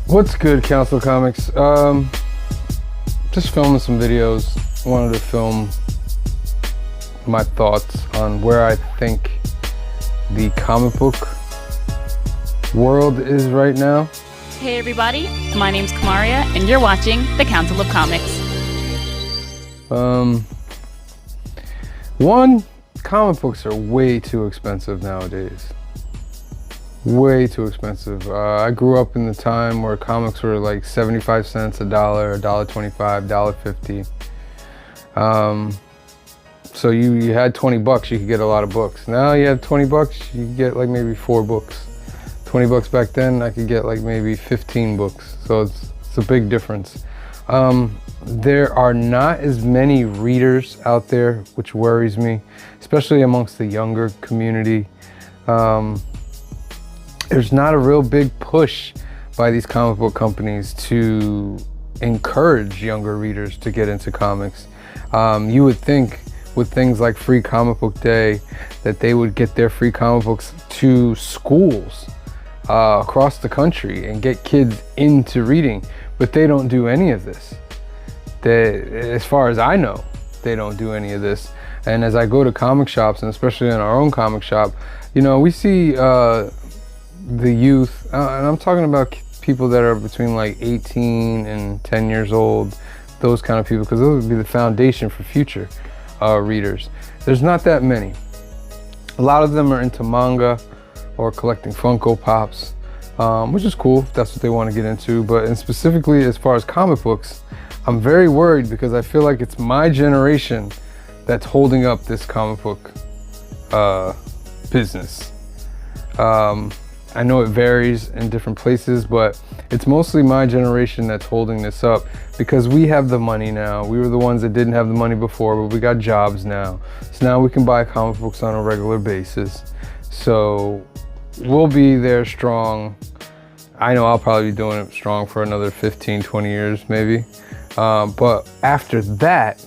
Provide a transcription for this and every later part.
What's good, Council Comics? Just filming some videos. Wanted to film my thoughts on where I think the comic book world is right now. Hey everybody, my name's Kamaria, and you're watching The Council of Comics. One, comic books are way too expensive nowadays. Way too expensive. I grew up in the time where comics were like 75 cents, $1, $1.25, $1.50. So you had 20 bucks, you could get a lot of books. Now you have 20 bucks, you could get like maybe 4 books. 20 bucks back then, I could get like maybe 15 books. So it's a big difference. There are not as many readers out there, which worries me, especially amongst the younger community. There's not a real big push by these comic book companies to encourage younger readers to get into comics. You would think with things like Free Comic Book Day that they would get their free comic books to schools across the country and get kids into reading, but they don't do any of this. As far as I know, they don't do any of this. And as I go to comic shops, and especially in our own comic shop, you know, we see the youth, and I'm talking about people that are between like 18 and 10 years old, those kind of people, because those would be the foundation for future readers. There's not that many. A lot of them are into manga or collecting Funko Pops, which is cool if that's what they want to get into. But and specifically as far as comic books, I'm very worried because I feel like it's my generation that's holding up this comic book business. I know it varies in different places, but it's mostly my generation that's holding this up because we have the money now. We were the ones that didn't have the money before, but we got jobs now. So now we can buy comic books on a regular basis. So we'll be there strong. I know I'll probably be doing it strong for another 15, 20 years maybe. But after that,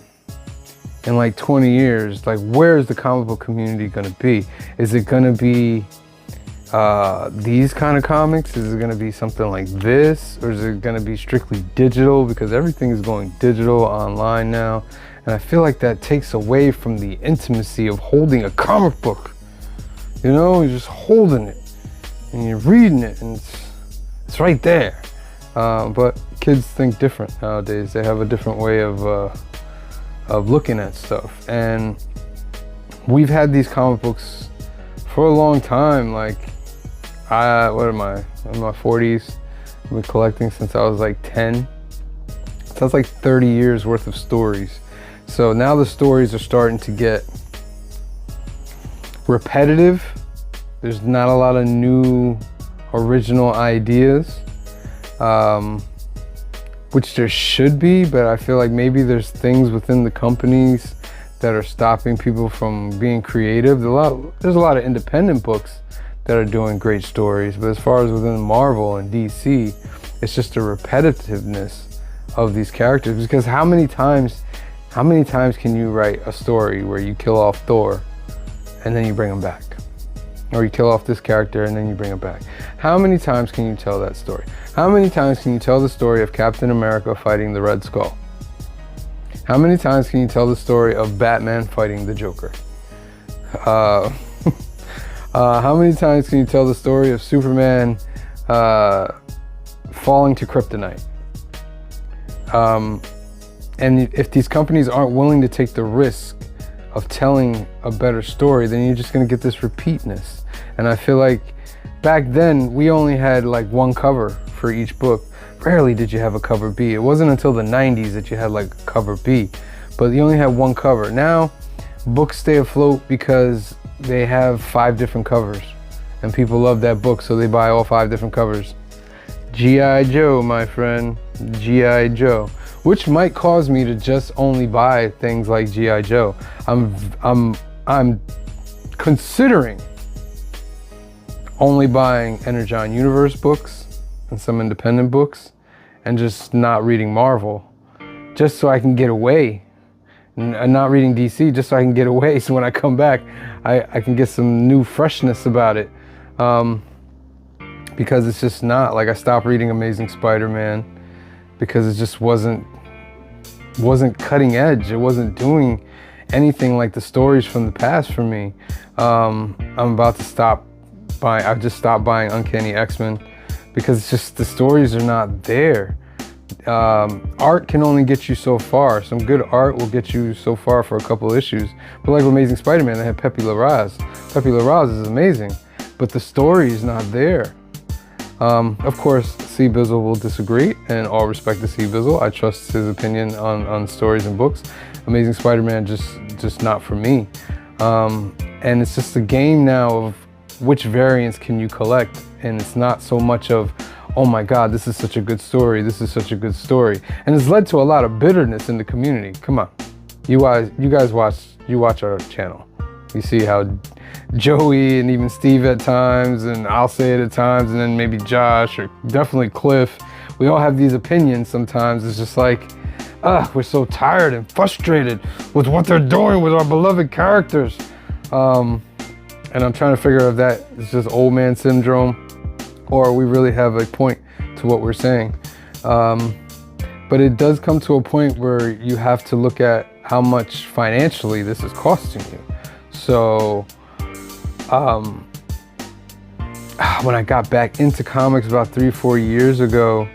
in like 20 years, like where is the comic book community gonna be? Is it gonna be these kind of comics? Is it going to be something like this, or is it going to be strictly digital, because everything is going digital online now, and I feel like that takes away from the intimacy of holding a comic book. You know, you're just holding it and you're reading it and it's right there. But kids think different nowadays. They have a different way of looking at stuff, and we've had these comic books for a long time. Like, what am I? I'm in my 40s. I've been collecting since I was like 10. So that's like 30 years worth of stories. So now the stories are starting to get repetitive. There's not a lot of new original ideas, which there should be, but I feel like maybe there's things within the companies that are stopping people from being creative. There's a lot of independent books that are doing great stories, but as far as within Marvel and DC, it's just a repetitiveness of these characters. Because how many times can you write a story where you kill off Thor and then you bring him back? Or you kill off this character and then you bring him back? How many times can you tell that story? How many times can you tell the story of Captain America fighting the Red Skull? How many times can you tell the story of Batman fighting the Joker? How many times can you tell the story of Superman falling to kryptonite? And if these companies aren't willing to take the risk of telling a better story, then you're just going to get this repeatness. And I feel like back then we only had like one cover for each book. Rarely did you have a cover B. It wasn't until the 90s that you had like a cover B, but you only had one cover. Now books stay afloat because they have 5 different covers and people love that book, so they buy all 5 different covers. G.I. Joe, my friend, G.I. Joe, which might cause me to just only buy things like G.I. Joe. I'm considering only buying Energon Universe books and some independent books and just not reading Marvel, just so I can get away. And not reading DC, just so I can get away, so when I come back I can get some new freshness about it. because it's just not. Like, I stopped reading Amazing Spider-Man because it just wasn't cutting edge. It wasn't doing anything like the stories from the past for me. I'm about to stop buying. I've just stopped buying Uncanny X-Men because it's just the stories are not there. Art can only get you so far. Some good art will get you so far for a couple issues. But like Amazing Spider-Man, they had Pepe Larraz. Pepe Larraz is amazing, but the story is not there. Of course, C. Bizzle will disagree, and all respect to C. Bizzle. I trust his opinion on stories and books. Amazing Spider-Man, just not for me. And it's just a game now of which variants can you collect, and it's not so much of, oh my God, this is such a good story, this is such a good story. And it's led to a lot of bitterness in the community. Come on, you guys watch our channel. You see how Joey and even Steve at times, and I'll say it at times, and then maybe Josh, or definitely Cliff, we all have these opinions sometimes. It's just like, we're so tired and frustrated with what they're doing with our beloved characters. And I'm trying to figure out if that is just old man syndrome, or we really have a point to what we're saying. But it does come to a point where you have to look at how much financially this is costing you. So when I got back into comics about 3-4 years ago,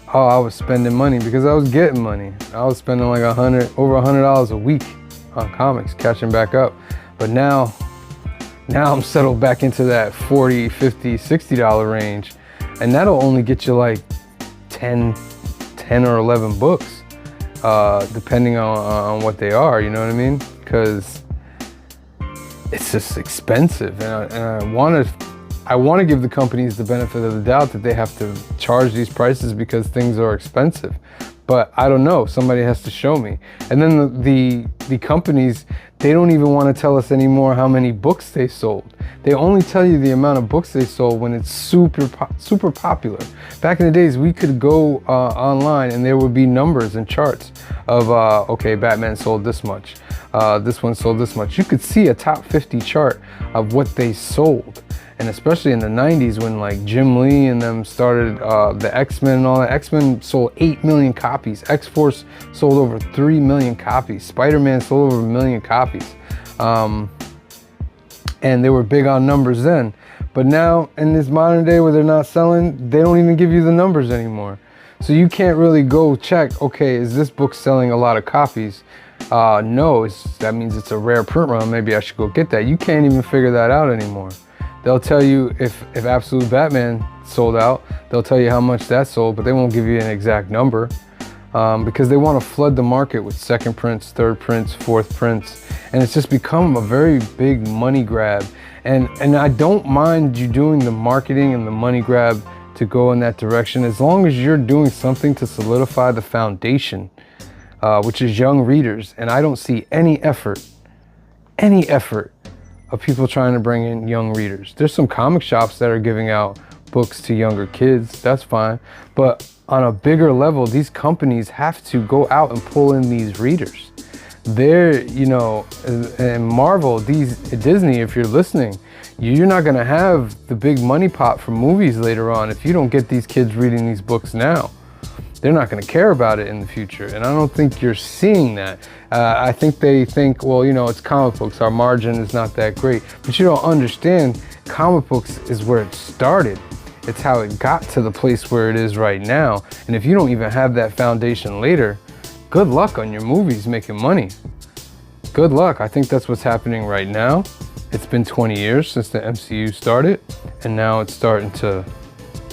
I was spending money because I was getting money. I was spending like over $100 a week on comics, catching back up. But now I'm settled back into that $40, $50, $60 range. And that'll only get you like 10 or 11 books, depending on what they are, you know what I mean? Because it's just expensive. And I want to give the companies the benefit of the doubt that they have to charge these prices because things are expensive. But I don't know, somebody has to show me. And then the companies, they don't even want to tell us anymore how many books they sold. They only tell you the amount of books they sold when it's super popular. Back in the days, we could go online and there would be numbers and charts of, okay, Batman sold this much. This one sold this much. You could see a top 50 chart of what they sold. And especially in the 90s when like Jim Lee and them started the X-Men and all that, X-Men sold 8 million copies. X-Force sold over 3 million copies. Spider-Man sold over 1 million copies. And they were big on numbers then. But now in this modern day where they're not selling, they don't even give you the numbers anymore. So you can't really go check, okay, is this book selling a lot of copies? No, that means it's a rare print run. Maybe I should go get that. You can't even figure that out anymore. They'll tell you if Absolute Batman sold out, they'll tell you how much that sold, but they won't give you an exact number because they want to flood the market with second prints, third prints, fourth prints. And it's just become a very big money grab. And I don't mind you doing the marketing and the money grab to go in that direction, as long as you're doing something to solidify the foundation, which is young readers. And I don't see any effort of people trying to bring in young readers. There's some comic shops that are giving out books to younger kids, that's fine. But on a bigger level, these companies have to go out and pull in these readers. They're, you know, and Marvel, Disney, if you're listening, you're not gonna have the big money pot for movies later on if you don't get these kids reading these books now. They're not going to care about it in the future. And I don't think you're seeing that. I think they think, well, you know, it's comic books. Our margin is not that great. But you don't understand, comic books is where it started. It's how it got to the place where it is right now. And if you don't even have that foundation later, good luck on your movies making money. Good luck. I think that's what's happening right now. It's been 20 years since the MCU started, and now it's starting to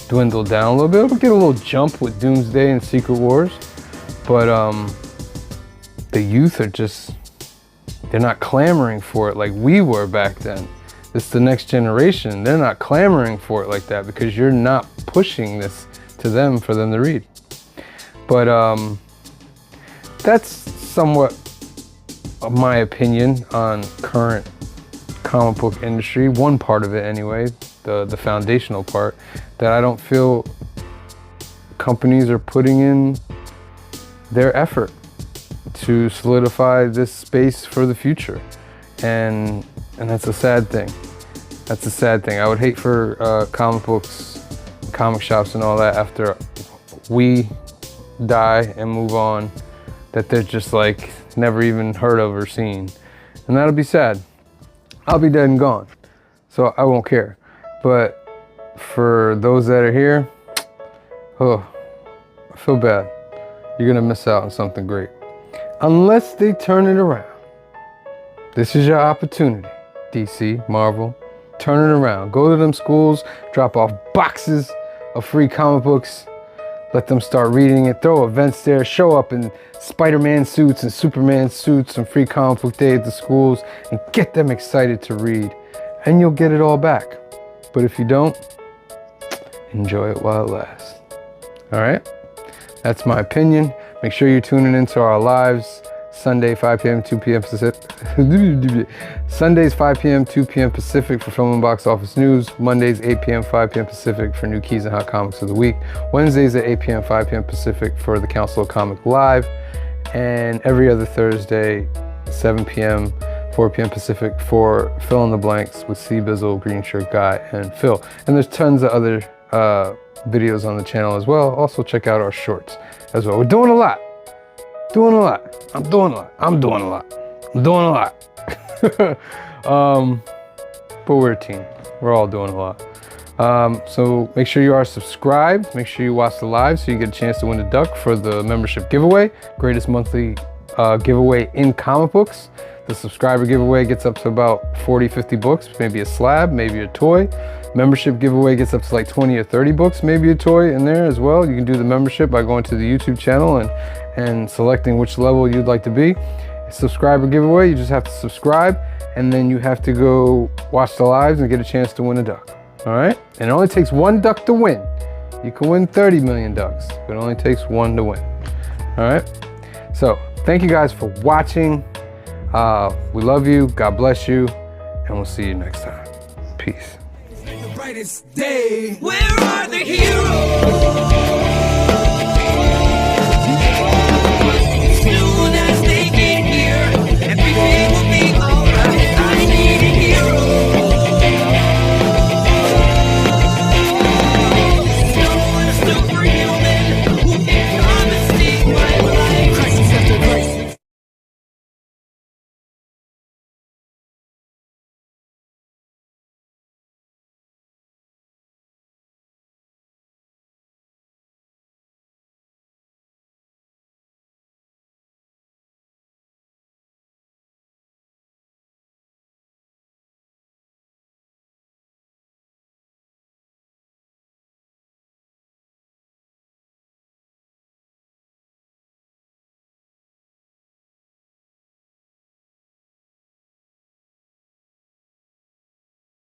dwindle down a little bit. We'll get a little jump with Doomsday and Secret Wars, but the youth are just, they're not clamoring for it like we were back then. It's the next generation. They're not clamoring for it like that because you're not pushing this to them for them to read. But that's somewhat of my opinion on current comic book industry, one part of it anyway, the foundational part, that I don't feel companies are putting in their effort to solidify this space for the future. And that's a sad thing. That's a sad thing. I would hate for comic books comic shops and all that after we die and move on, that they're just like never even heard of or seen. And that'll be sad. I'll be dead and gone, so I won't care. But for those that are here, oh, I feel bad. You're gonna miss out on something great. Unless they turn it around. This is your opportunity, DC, Marvel. Turn it around. Go to them schools, drop off boxes of free comic books, let them start reading it, throw events there, show up in Spider-Man suits and Superman suits and free comic book day at the schools, and get them excited to read, and you'll get it all back. But if you don't, enjoy it while it lasts. All right? That's my opinion. Make sure you're tuning into our lives. Sunday, 5 p.m., 2 p.m. Pacific. Sundays, 5 p.m., 2 p.m. Pacific for film and box office news. Mondays, 8 p.m., 5 p.m. Pacific for new keys and hot comics of the week. Wednesdays at 8 p.m., 5 p.m. Pacific for the Council of Comic Live. And every other Thursday, 7 p.m., 4 p.m. Pacific for Fill in the Blanks with C. Bizzle, Green Shirt Guy, and Phil. And there's tons of other videos on the channel as well. Also check out our shorts as well. We're doing a lot. Doing a lot. I'm doing a lot. I'm doing a lot. I'm doing a lot. But we're a team. We're all doing a lot. So make sure you are subscribed. Make sure you watch the live so you get a chance to win a duck for the membership giveaway. Greatest monthly giveaway in comic books. The subscriber giveaway gets up to about 40, 50 books, maybe a slab, maybe a toy. Membership giveaway gets up to like 20 or 30 books, maybe a toy in there as well. You can do the membership by going to the YouTube channel and selecting which level you'd like to be. Subscriber giveaway, you just have to subscribe, and then you have to go watch the lives and get a chance to win a duck. All right? And it only takes one duck to win. You can win 30 million ducks, but it only takes one to win. All right? So thank you guys for watching. We love you. God bless you. And we'll see you next time. Peace. Where are the heroes?